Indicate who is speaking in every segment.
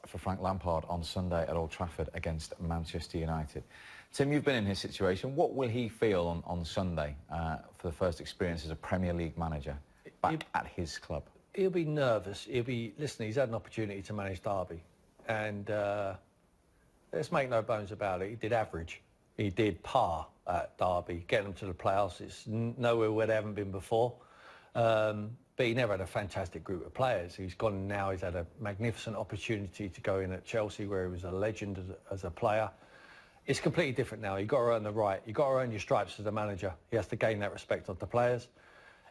Speaker 1: for Frank Lampard on Sunday at Old Trafford against Manchester United. Tim, you've been in his situation. What will he feel on Sunday for the first experience as a Premier League manager back at his club?
Speaker 2: He'll be nervous. Listen, he's had an opportunity to manage Derby, and let's make no bones about it, he did average. He did par at Derby, getting them to the playoffs. It's nowhere where they haven't been before. But he never had a fantastic group of players. He's gone now, he's had a magnificent opportunity to go in at Chelsea, where he was a legend as a player. It's completely different now. You've got to earn the right. You've got to earn your stripes as a manager. He has to gain that respect of the players.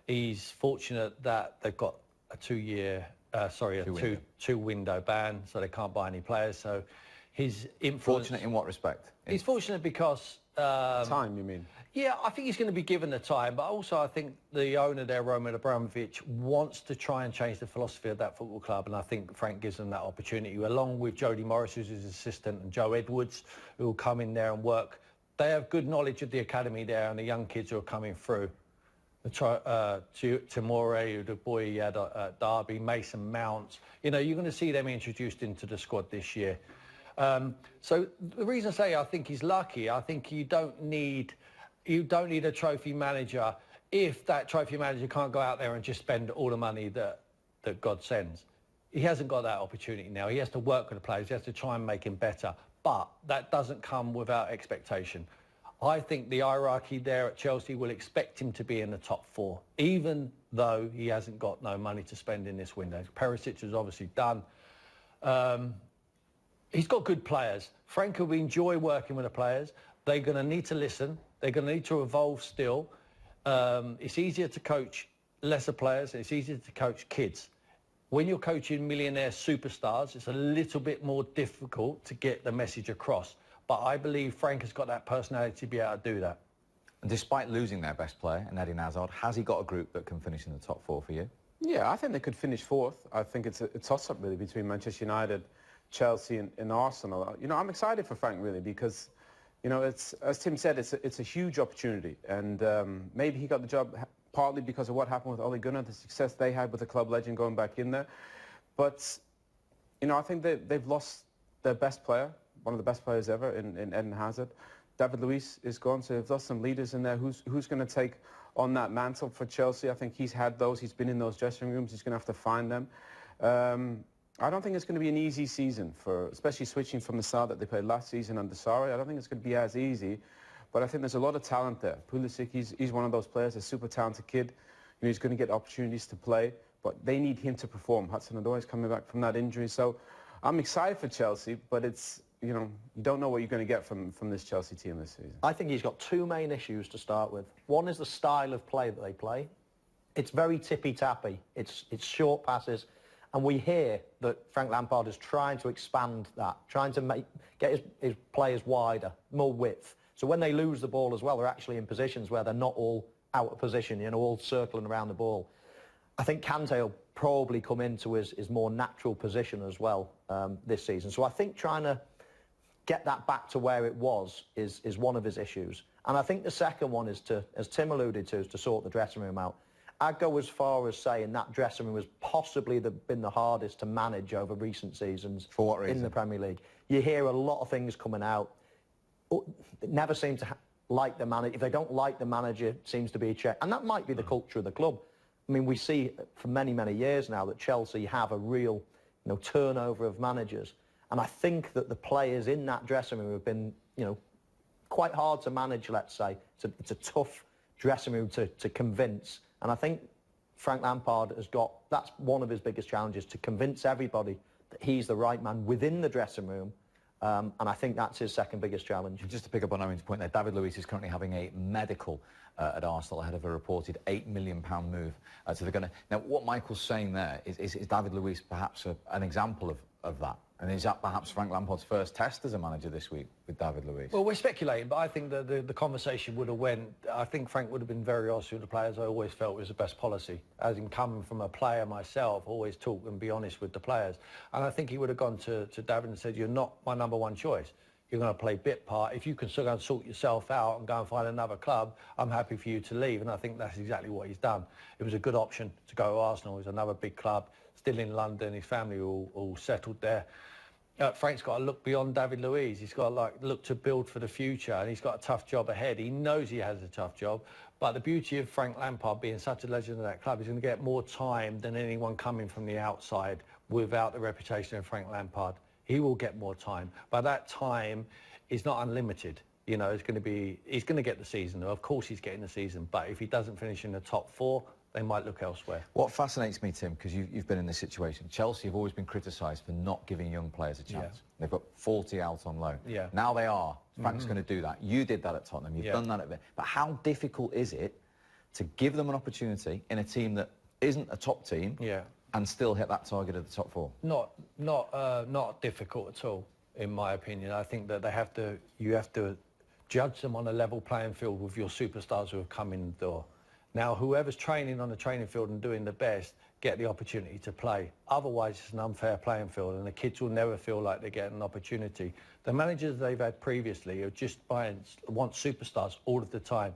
Speaker 2: He's fortunate that they've got a two-window ban, so they can't buy any players. So his influence...
Speaker 1: Fortunate in what respect?
Speaker 2: He's fortunate because...
Speaker 3: time, you mean?
Speaker 2: Yeah, I think he's going to be given the time, but also I think the owner there, Roman Abramovich, wants to try and change the philosophy of that football club, and I think Frank gives them that opportunity, along with Jody Morris, who's his assistant, and Joe Edwards, who will come in there and work. They have good knowledge of the academy there and the young kids who are coming through. Timore, the boy he had at Derby, Mason Mount. You know, you're going to see them introduced into the squad this year. So the reason I say I think he's lucky, I think you don't need a trophy manager if that trophy manager can't go out there and just spend all the money that God sends. He hasn't got that opportunity now. He has to work with the players. He has to try and make him better. But that doesn't come without expectation. I think the hierarchy there at Chelsea will expect him to be in the top four, even though he hasn't got no money to spend in this window. Perisic is obviously done. He's got good players. Frank will enjoy working with the players. They're going to need to listen. They're going to need to evolve still. It's easier to coach lesser players. It's easier to coach kids. When you're coaching millionaire superstars, it's a little bit more difficult to get the message across. But I believe Frank has got that personality to be able to do that.
Speaker 1: And despite losing their best player, Eden Hazard, has he got a group that can finish in the top four for you?
Speaker 3: Yeah, I think they could finish fourth. I think it's a toss-up, really, between Manchester United, Chelsea and Arsenal. You know, I'm excited for Frank, really, because, you know, it's, as Tim said, it's a huge opportunity. And maybe he got the job partly because of what happened with Ole Gunnar, the success they had with the club legend going back in there. But, you know, I think they've lost their best player, one of the best players ever in Eden Hazard. David Luiz is gone, so they've lost some leaders in there. Who's going to take on that mantle for Chelsea? I think he's had those. He's been in those dressing rooms. He's going to have to find them. I don't think it's going to be an easy season, especially switching from the style that they played last season under Sarri. I don't think it's going to be as easy, but I think there's a lot of talent there. Pulisic, he's one of those players, a super talented kid. You know, he's going to get opportunities to play, but they need him to perform. Hudson-Odoi is coming back from that injury, so I'm excited for Chelsea, but it's, you know, you don't know what you're going to get from this Chelsea team this season.
Speaker 4: I think he's got two main issues to start with. One is the style of play that they play. It's very tippy-tappy. It's short passes. And we hear that Frank Lampard is trying to expand that, trying to get his players wider, more width. So when they lose the ball as well, they're actually in positions where they're not all out of position, you know, all circling around the ball. I think Kante will probably come into his more natural position as well this season. So I think trying to get that back to where it was is one of his issues. And I think the second one is to, as Tim alluded to, is to sort the dressing room out. I'd go as far as saying that dressing room has possibly been the hardest to manage over recent seasons.
Speaker 1: For what reason?
Speaker 4: In the Premier League. You hear a lot of things coming out. They never seem to like the manager. If they don't like the manager, it seems to be a check. And that might be the culture of the club. I mean, we see for many, many years now that Chelsea have a real, you know, turnover of managers. And I think that the players in that dressing room have been, you know, quite hard to manage, let's say. It's a tough dressing room to convince. And I think Frank Lampard has got, that's one of his biggest challenges, to convince everybody that he's the right man within the dressing room. And I think that's his second biggest challenge.
Speaker 1: Just to pick up on Owen's point there, David Luiz is currently having a medical at Arsenal ahead of a reported £8 million move to the Gunner. Now, what Michael's saying there is David Luiz perhaps an example of that? And is that perhaps Frank Lampard's first test as a manager this week with David Luiz?
Speaker 2: Well, we're speculating, but I think that the conversation would have went... I think Frank would have been very honest with the players. I always felt it was the best policy. As in coming from a player myself, always talk and be honest with the players. And I think he would have gone to David and said, you're not my number one choice. You're going to play bit part. If you can still go and sort yourself out and go and find another club, I'm happy for you to leave. And I think that's exactly what he's done. It was a good option to go to Arsenal. It's another big club, still in London. His family all settled there. Frank's got to look beyond David Luiz. He's got to look to build for the future, and he's got a tough job ahead. He knows he has a tough job, but the beauty of Frank Lampard being such a legend of that club, he's going to get more time than anyone coming from the outside without the reputation of Frank Lampard. He will get more time, but that time is not unlimited. You know, he's going to get the season. Of course he's getting the season, but if he doesn't finish in the top 4, they might look elsewhere.
Speaker 1: What fascinates me, Tim, because you've been in this situation, Chelsea have always been criticised for not giving young players a chance.
Speaker 2: Yeah.
Speaker 1: They've got 40 out on loan.
Speaker 2: Yeah.
Speaker 1: Now they are. Frank's going to do that. You did that at Tottenham. You've done that at Villa. But how difficult is it to give them an opportunity in a team that isn't a top team and still hit that target of the top 4?
Speaker 2: Not difficult at all, in my opinion. I think that you have to judge them on a level playing field with your superstars who have come in the door. Now, whoever's training on the training field and doing the best get the opportunity to play. Otherwise, it's an unfair playing field, and the kids will never feel like they're getting an opportunity. The managers they've had previously are just want superstars all of the time.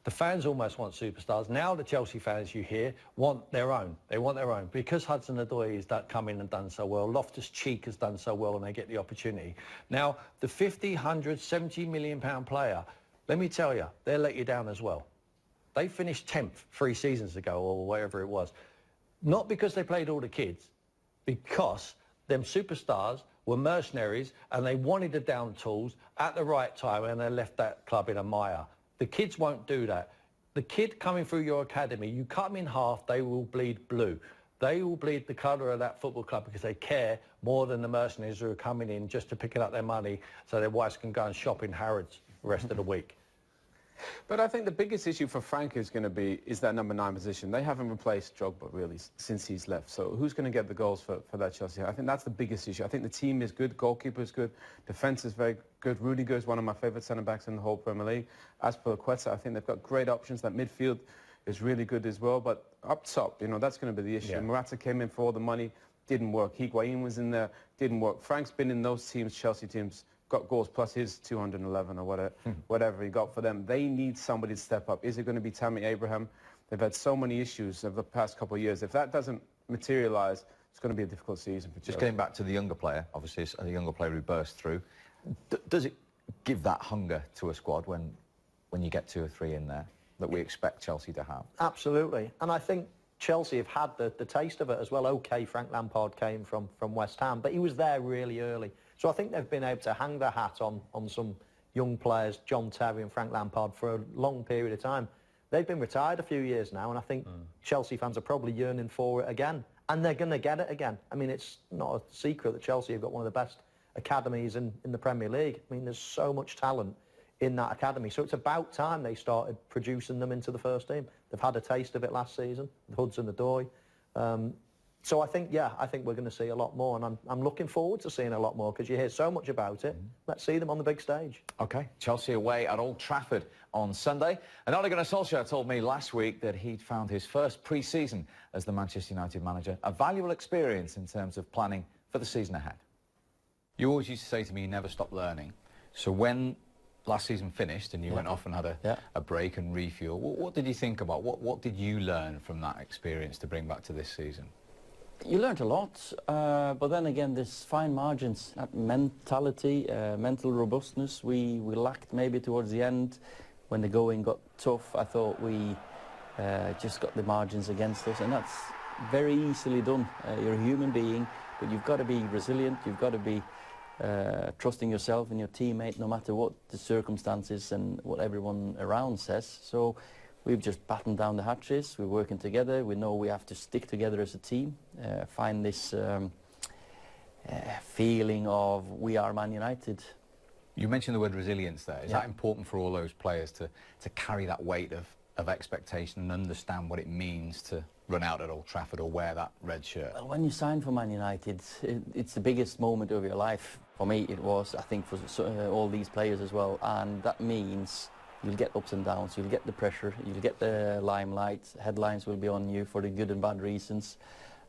Speaker 2: The fans almost want superstars. Now the Chelsea fans, you hear, want their own. They want their own. Because Hudson-Odoi has come in and done so well, Loftus-Cheek has done so well, and they get the opportunity. Now, the 50, 100, 70 million pound player, let me tell you, they'll let you down as well. They finished 10th 3 seasons ago, or whatever it was. Not because they played all the kids, because them superstars were mercenaries and they wanted the down tools at the right time, and they left that club in a mire. The kids won't do that. The kid coming through your academy, you cut them in half, they will bleed blue. They will bleed the colour of that football club because they care more than the mercenaries who are coming in just to pick up their money so their wives can go and shop in Harrods the rest of the week.
Speaker 3: But I think the biggest issue for Frank is going to be that number 9 position. They haven't replaced Drogba really since he's left. So who's going to get the goals for that Chelsea? I think that's the biggest issue. I think the team is good, goalkeeper is good, defence is very good. Rudiger is one of my favourite centre-backs in the whole Premier League. As per Quetta, I think they've got great options. That midfield is really good as well. But up top, you know, that's going to be the issue.
Speaker 2: Yeah.
Speaker 3: Morata came in for all the money, didn't work. Higuain was in there, didn't work. Frank's been in those teams, Chelsea teams, got goals plus his 211 or whatever he got for them. They need somebody to step up. Is it going to be Tammy Abraham? They've had so many issues over the past couple of years. If that doesn't materialise, it's going to be a difficult season for Chelsea.
Speaker 1: Just getting back to the younger player, obviously it's a younger player who burst through. Does it give that hunger to a squad when you get 2 or 3 in there that we expect Chelsea to have?
Speaker 4: Absolutely. And I think Chelsea have had the taste of it as well. OK, Frank Lampard came from West Ham, but he was there really early. So I think they've been able to hang their hat on some young players, John Terry and Frank Lampard, for a long period of time. They've been retired a few years now, and I think Chelsea fans are probably yearning for it again. And they're going to get it again. I mean, it's not a secret that Chelsea have got one of the best academies in the Premier League. I mean, there's so much talent in that academy. So it's about time they started producing them into the first team. They've had a taste of it last season, with Hudson-Odoi. So I think we're going to see a lot more, and I'm looking forward to seeing a lot more because you hear so much about it. Let's see them on the big stage.
Speaker 1: OK, Chelsea away at Old Trafford on Sunday. And Ole Gunnar Solskjaer told me last week that he'd found his first pre-season as the Manchester United manager a valuable experience in terms of planning for the season ahead. You always used to say to me you never stop learning. So when last season finished and you went off and had a break and refuel, what did you think about? What did you learn from that experience to bring back to this season?
Speaker 5: You learned a lot, but then again, there's fine margins. That mentality, mental robustness, we lacked maybe towards the end. When the going got tough, I thought we just got the margins against us, and that's very easily done. You're a human being, but you've got to be resilient, you've got to be trusting yourself and your teammate no matter what the circumstances and what everyone around says. So we've just battened down the hatches, we're working together, we know we have to stick together as a team, find this feeling of we are Man United.
Speaker 1: You mentioned the word resilience there. Is that important for all those players to carry that weight of expectation and understand what it means to run out at Old Trafford or wear that red shirt?
Speaker 5: Well, when you sign for Man United, it's the biggest moment of your life. For me, it was, I think, for all these players as well, and that means you'll get ups and downs, you'll get the pressure, you'll get the limelight, headlines will be on you for the good and bad reasons,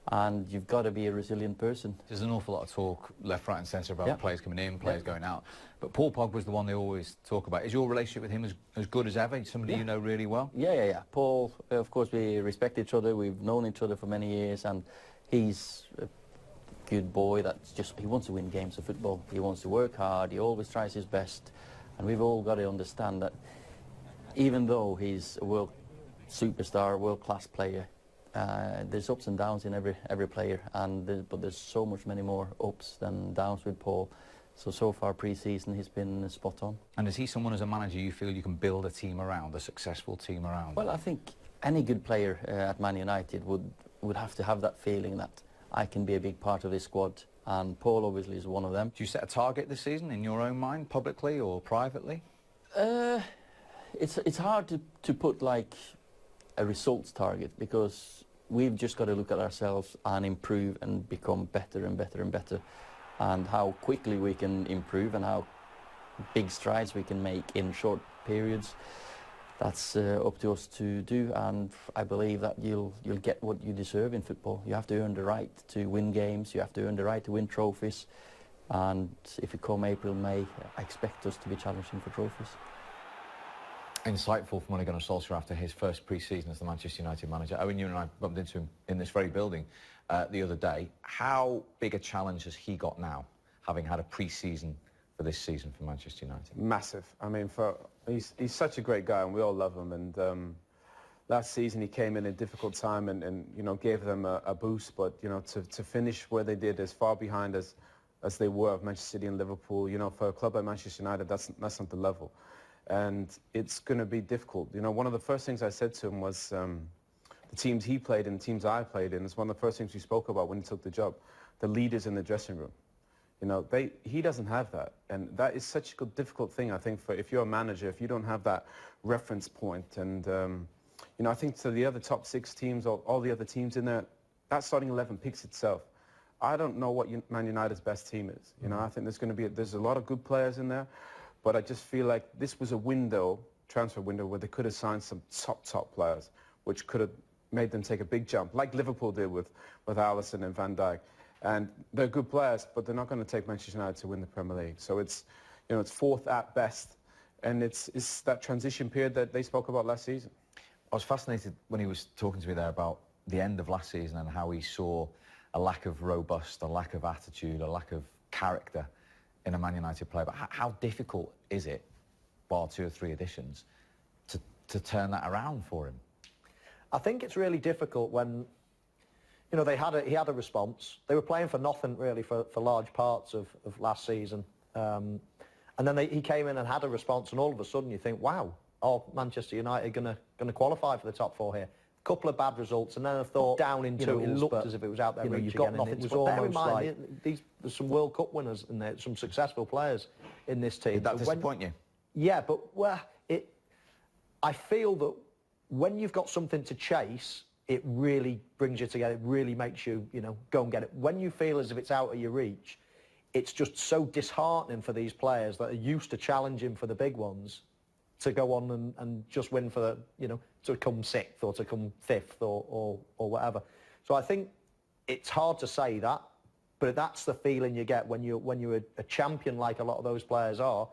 Speaker 5: and you've got to be a resilient person.
Speaker 1: There's an awful lot of talk left, right and centre about players coming in, players going out, but Paul Pogba's the one they always talk about. Is your relationship with him as good as ever? Somebody you know really well?
Speaker 5: Yeah. Paul, of course, we respect each other, we've known each other for many years, and he's good boy that's just, he wants to win games of football. He wants to work hard. He always tries his best. And we've all got to understand that even though he's a world superstar, world-class player, there's ups and downs in every player, but there's so much many more ups than downs with Paul. So far pre-season he's been spot on.
Speaker 1: And is he someone as a manager you feel you can build a team around, a successful team around?
Speaker 5: Well, I think any good player at Man United would have to have that feeling that I can be a big part of this squad, and Paul obviously is one of them.
Speaker 1: Do you set a target this season in your own mind, publicly or privately?
Speaker 5: It's hard to put like a results target, because we've just got to look at ourselves and improve and become better and better and better. And how quickly we can improve and how big strides we can make in short periods, that's up to us to do. And I believe that you'll get what you deserve in football. You have to earn the right to win games, you have to earn the right to win trophies, and if it come April, May, I expect us to be challenging for trophies.
Speaker 1: Insightful from Ole Gunnar Solskjaer after his first pre-season as the Manchester United manager. Owen, you and I bumped into him in this very building the other day. How big a challenge has he got now, having had a pre-season for this season for Manchester United?
Speaker 3: Massive. I mean, he's such a great guy, and we all love him. And last season he came in a difficult time and you know, gave them a boost. But you know, to finish where they did, as far behind as they were of Manchester City and Liverpool, you know, for a club like Manchester United, that's not the level. And it's going to be difficult. You know, one of the first things I said to him was the teams he played in, the teams I played in, is one of the first things we spoke about when he took the job, the leaders in the dressing room. You know, he doesn't have that. And that is such a difficult thing, I think, for if you're a manager, if you don't have that reference point. And, you know, I think to the other top 6 teams, all the other teams in there, that starting 11 picks itself. I don't know what Man United's best team is. You know, I think there's a lot of good players in there. But I just feel like this was a window, transfer window, where they could have signed some top players, which could have made them take a big jump, like Liverpool did with Alisson and Van Dijk. And they're good players, but they're not going to take Manchester United to win the Premier League. So it's, you know, it's 4th at best, and it's that transition period that they spoke about last season.
Speaker 1: I was fascinated when he was talking to me there about the end of last season and how he saw a lack of robust, a lack of attitude, a lack of character in a Man United player. But how difficult is it, bar 2 or 3 additions, to turn that around for him?
Speaker 4: I think it's really difficult when, you know, he had a response. They were playing for nothing really for large parts of last season. And then he came in and had a response, and all of a sudden you think, wow, Manchester United gonna qualify for the top 4 here. A couple of bad results, and then I thought down in tools, it looked as if it was out there. You know, you've got nothing. It was almost bear in mind, there's some World Cup winners in there, some successful players in this team.
Speaker 1: Did that disappoint you?
Speaker 4: Yeah, but I feel that when you've got something to chase, it really brings you together. It really makes you, you know, go and get it. When you feel as if it's out of your reach, it's just so disheartening for these players that are used to challenging for the big ones to go on and just win for the, you know, to come 6th or to come 5th or whatever. So I think it's hard to say that, but that's the feeling you get when you're a champion like a lot of those players are.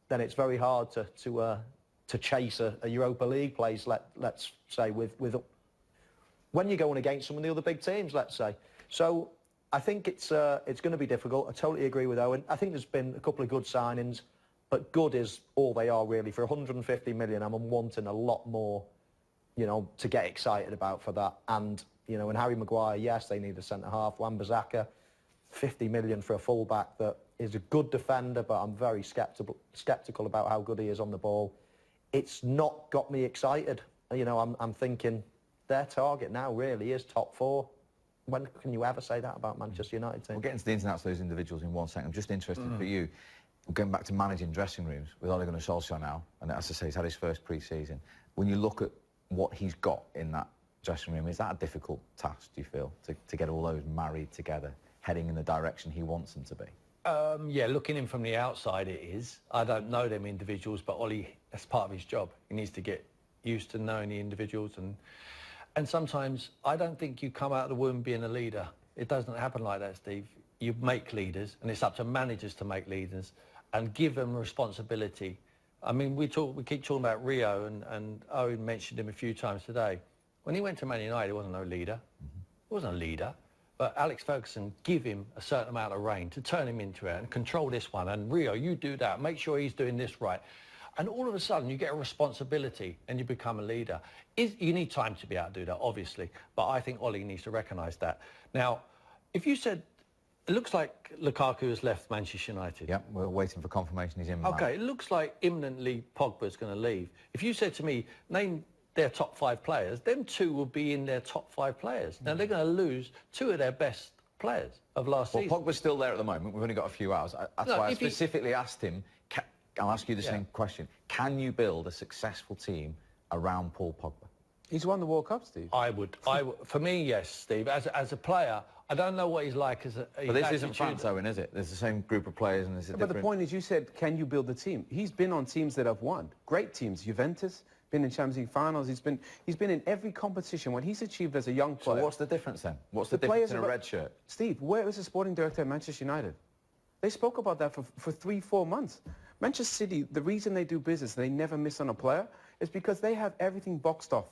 Speaker 4: Then it's very hard to chase a Europa League place. Let's say with when you're going against some of the other big teams, let's say. So I think it's going to be difficult. I totally agree with Owen. I think there's been a couple of good signings, but good is all they are really. For 150 million, I'm wanting a lot more, you know, to get excited about for that. And, you know, and Harry Maguire, yes, they need a centre-half. Wan-Bissaka, 50 million for a full-back that is a good defender, but I'm very sceptical about how good he is on the ball. It's not got me excited. You know, I'm thinking their target now really is top 4. When can you ever say that about Manchester United team?
Speaker 1: We'll get into the ins and outs of those individuals in 1 second. I'm just interested for you, going back to managing dressing rooms with Ole Gunnar Solskjaer now, and as I say, he's had his first pre-season. When you look at what he's got in that dressing room, is that a difficult task, do you feel, to get all those married together, heading in the direction he wants them to be?
Speaker 2: Yeah, looking in from the outside it is. I don't know them individuals, but Ollie, that's part of his job. He needs to get used to knowing the individuals, and sometimes I don't think you come out of the womb being a leader. It doesn't happen like that, Steve. You make leaders, and it's up to managers to make leaders and give them responsibility. I mean, we keep talking about Rio, and Owen mentioned him a few times today. When he went to Man United, he wasn't no leader. He wasn't a leader. but Alex Ferguson give him a certain amount of reign to turn him into it and control this one. And Rio, you do that. Make sure he's doing this right. And all of a sudden, you get a responsibility and you become a leader. You need time to be able to do that, obviously. But I think Ollie needs to recognise that. Now, if you said, it looks like Lukaku has left Manchester United.
Speaker 1: Yeah, we're waiting for confirmation he's in.
Speaker 2: OK, it looks like imminently Pogba's going to leave. If you said to me, name their top 5 players, them 2 will be in their top 5 players. Now, they're going to lose 2 of their best players of last season.
Speaker 1: Well, Pogba's still there at the moment. We've only got a few hours. That's why I specifically asked him, I'll ask you the same question. Can you build a successful team around Paul Pogba?
Speaker 3: He's won the World Cup, Steve.
Speaker 2: I would. For me, yes, Steve. As a player, I don't know what he's like as a...
Speaker 1: But this isn't France, Owen, is it? There's the same group of players and there's a different...
Speaker 3: But the point is, you said, can you build a team? He's been on teams that have won. Great teams. Juventus, been in Champions League finals. He's been in every competition. What he's achieved as a young player...
Speaker 1: So what's the difference then? What's the difference in a red shirt?
Speaker 3: Steve, where was the sporting director at Manchester United? They spoke about that for 3-4 months. Manchester City, the reason they do business, they never miss on a player, is because they have everything boxed off.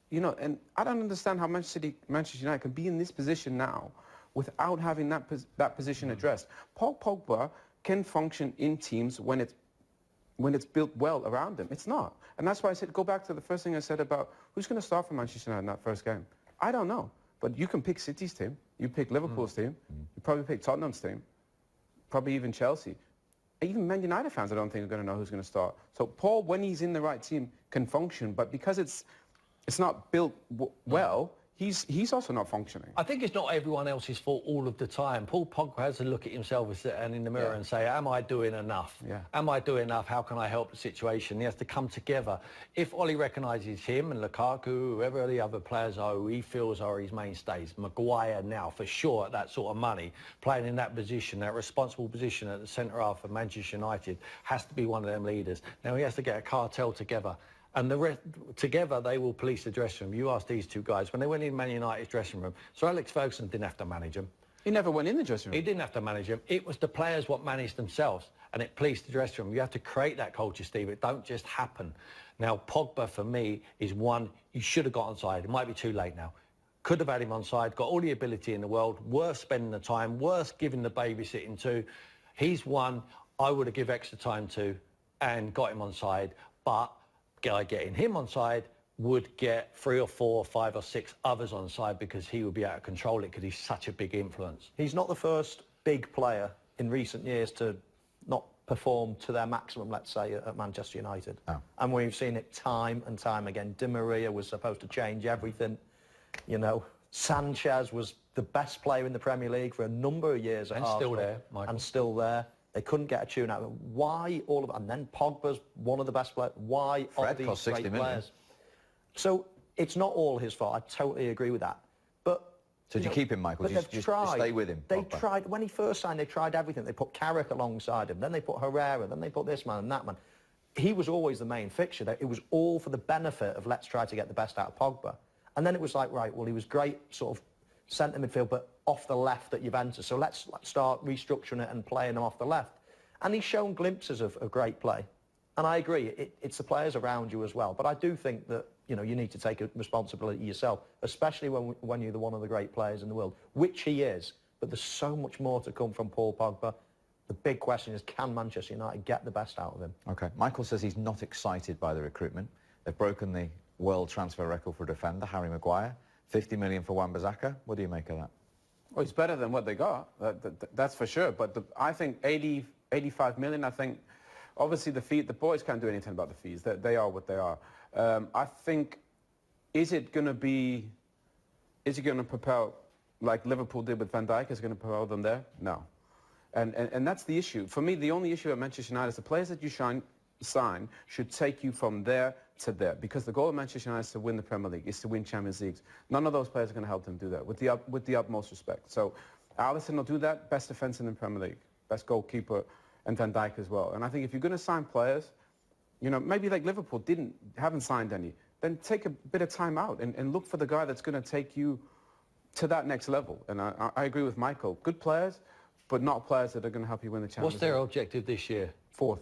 Speaker 3: You know, and I don't understand how Manchester United can be in this position now without having that position addressed. Paul Pogba can function in teams when it's built well around him. It's not. And that's why I said, go back to the first thing I said about who's going to start for Manchester United in that first game. I don't know. But you can pick City's team. You pick Liverpool's team. You probably pick Tottenham's team. Probably even Chelsea. Even Man United fans, I don't think, are going to know who's going to start. So Paul, when he's in the right team, can function. But because it's not built well, he's also not functioning.
Speaker 2: I think it's not everyone else's fault all of the time. Paul Pogba has to look at himself and in the mirror and say, am I doing enough?
Speaker 3: Yeah.
Speaker 2: Am I doing enough? How can I help the situation? He has to come together. If Ollie recognises him and Lukaku, whoever the other players are who he feels are his mainstays, Maguire now, for sure, at that sort of money, playing in that position, that responsible position at the centre half of Manchester United, has to be one of them leaders. Now, he has to get a cartel together. And the rest, together, they will police the dressing room. You asked these 2 guys, when they went in Man United's dressing room, so Alex Ferguson didn't have to manage them.
Speaker 3: He never went in the dressing room.
Speaker 2: He didn't have to manage them. It was the players what managed themselves, and it policed the dressing room. You have to create that culture, Steve. It don't just happen. Now, Pogba, for me, is one you should have got on side. It might be too late now. Could have had him on side, got all the ability in the world, worth spending the time, worth giving the babysitting to. He's one I would have given extra time to and got him on side, but guy getting him on side would get 3 or 4 or 5 or 6 others on side because he would be able to control it because he's such a big influence.
Speaker 4: He's not the first big player in recent years to not perform to their maximum, let's say, at Manchester United.
Speaker 1: Oh.
Speaker 4: And we've seen it time and time again. Di Maria was supposed to change everything. You know, Sanchez was the best player in the Premier League for a number of years.
Speaker 2: And still there, Michael.
Speaker 4: And still there. They couldn't get a tune out of him. Why all of it? And then Pogba's one of the best players. Why are these
Speaker 1: cost 60
Speaker 4: great
Speaker 1: million.
Speaker 4: players? So it's not all his fault. I totally agree with that. But
Speaker 1: So did you keep him, Michael?
Speaker 4: But they've
Speaker 1: Just
Speaker 4: tried.
Speaker 1: stay with him?
Speaker 4: They
Speaker 1: Pogba?
Speaker 4: tried, when he first signed, they tried everything. They put Carrick alongside him, then they put Herrera, then they put this man and that man. He was always the main fixture. It was all for the benefit of let's try to get the best out of Pogba. And then it was like, right, well, he was great sort of centre midfield, but off the left at Juventus. So let's start restructuring it and playing him off the left. And he's shown glimpses of great play. And I agree, it's the players around you as well. But I do think that, you know, you need to take a responsibility yourself, especially when you're one of the great players in the world, which he is. But there's so much more to come from Paul Pogba. The big question is, can Manchester United get the best out of him?
Speaker 1: OK. Michael says he's not excited by the recruitment. They've broken the world transfer record for a defender, Harry Maguire. 50 million for Wan-Bissaka. What do you make of that?
Speaker 3: Well, it's better than what they got. That's for sure. But I think 85 million, I think, obviously the boys can't do anything about the fees. They are what they are. I think, is it going to propel, like Liverpool did with Van Dijk, is it going to propel them there? No. And that's the issue. For me, the only issue at Manchester United is the players that you sign should take you from there to there. Because the goal of Manchester United is to win the Premier League, is to win Champions Leagues. None of those players are going to help them do that, with the utmost respect. So Alisson will do that, best defence in the Premier League, best goalkeeper, and Van Dijk as well. And I think if you're going to sign players, you know, maybe like Liverpool haven't signed any, then take a bit of time out and look for the guy that's going to take you to that next level. And I agree with Michael. Good players, but not players that are going to help you win the Champions
Speaker 2: What's their
Speaker 3: League.
Speaker 2: objective this year?
Speaker 3: 4th.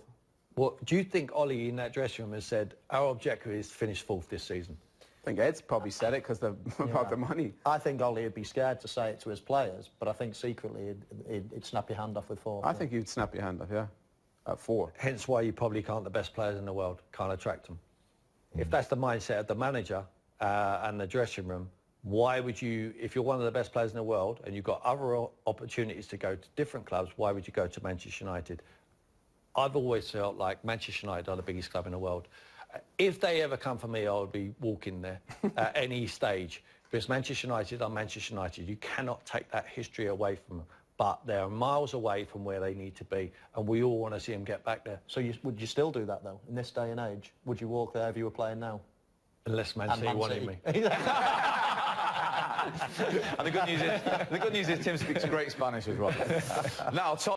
Speaker 2: What do you think Ollie in that dressing room has said, our objective is to finish 4th this season?
Speaker 3: think Ed's probably said it because about the money.
Speaker 4: I think Ollie would be scared to say it to his players, but I think secretly he'd snap your hand off with 4.
Speaker 3: I think you'd snap your hand off, yeah, at 4.
Speaker 2: Hence why you probably can't the best players in the world, can't attract them. If that's the mindset of the manager and the dressing room, why would you, if you're one of the best players in the world and you've got other opportunities to go to different clubs, why would you go to Manchester United? I've always felt like Manchester United are the biggest club in the world. If they ever come for me, I would be walking there at any stage. Because Manchester United are Manchester United. You cannot take that history away from them. But they're miles away from where they need to be, and we all want to see them get back there.
Speaker 4: So would you still do that, though, in this day and age? Would you walk there if you were playing now?
Speaker 2: Unless Man City wanted me.
Speaker 1: And the good news is Tim speaks great Spanish as well. Now, Tom.